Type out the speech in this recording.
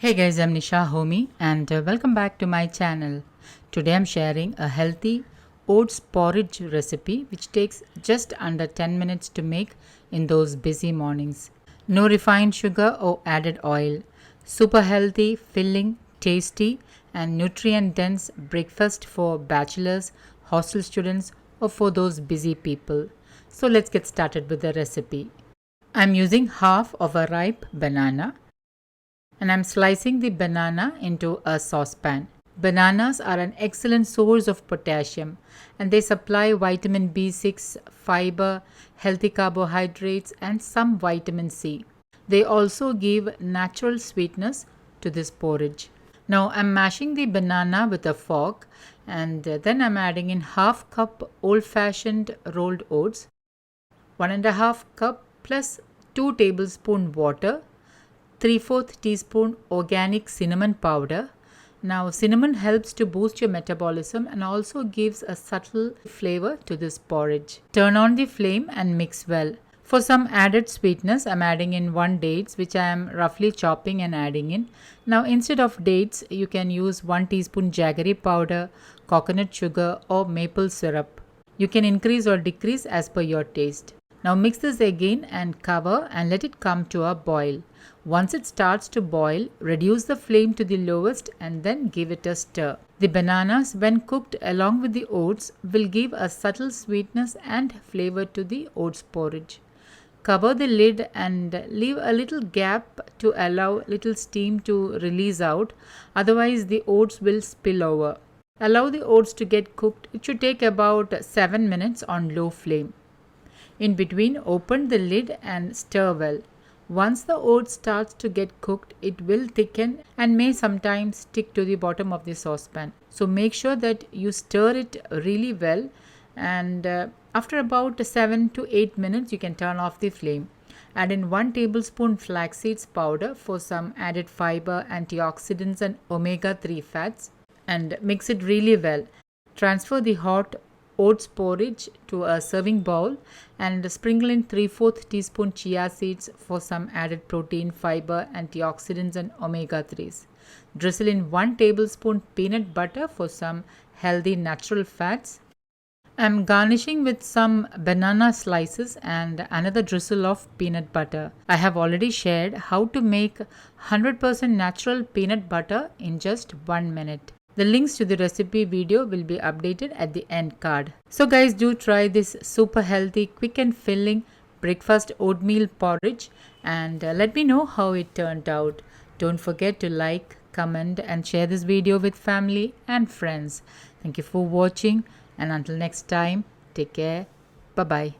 Hey guys, I'm Nisa Homey and welcome back to my channel. Today I'm sharing a healthy oats porridge recipe which takes just under 10 minutes to make in those busy mornings. No refined sugar or added oil. Super healthy, filling, tasty and nutrient dense breakfast for bachelors, hostel students or for those busy people. So let's get started with the recipe. I'm using half of a ripe banana and I'm slicing the banana into a saucepan. Bananas are an excellent source of potassium and they supply vitamin B6, fiber, healthy carbohydrates, and some vitamin C. They also give natural sweetness to this porridge. Now I'm mashing the banana with a fork and then I'm adding in half cup old fashioned rolled oats, 1.5 cup plus 2 tablespoon water, 3/4 teaspoon organic cinnamon powder. Now, cinnamon helps to boost your metabolism and also gives a subtle flavor to this porridge. Turn on the flame and mix well. For some added sweetness, I'm adding in 1 dates, which I am roughly chopping and adding in. Now, instead of dates, you can use 1 teaspoon jaggery powder, coconut sugar, or maple syrup. You can increase or decrease as per your taste. Now mix this again and cover and let it come to a boil. Once it starts to boil, reduce the flame to the lowest and then give it a stir. The bananas, when cooked along with the oats, will give a subtle sweetness and flavor to the oats porridge. Cover the lid and leave a little gap to allow little steam to release out, otherwise the oats will spill over. Allow the oats to get cooked. It should take about 7 minutes on low flame. In between, open the lid and stir well. Once the oats starts to get cooked, it will thicken and may sometimes stick to the bottom of the saucepan. So make sure that you stir it really well, and after about 7 to 8 minutes you can turn off the flame. Add in 1 tablespoon flax seeds powder for some added fiber, antioxidants and omega-3 fats, and mix it really well. Transfer the hot oats porridge to a serving bowl and sprinkle in 3/4 teaspoon chia seeds for some added protein, fiber, antioxidants and omega-3s. Drizzle in 1 tablespoon peanut butter for some healthy natural fats. I'm garnishing with some banana slices and another drizzle of peanut butter. I have already shared how to make 100% natural peanut butter in just 1 minute. The links to the recipe video will be updated at the end card. So guys, do try this super healthy, quick and filling breakfast oatmeal porridge and let me know how it turned out. Don't forget to like, comment and share this video with family and friends. Thank you for watching and until next time, take care. Bye-bye.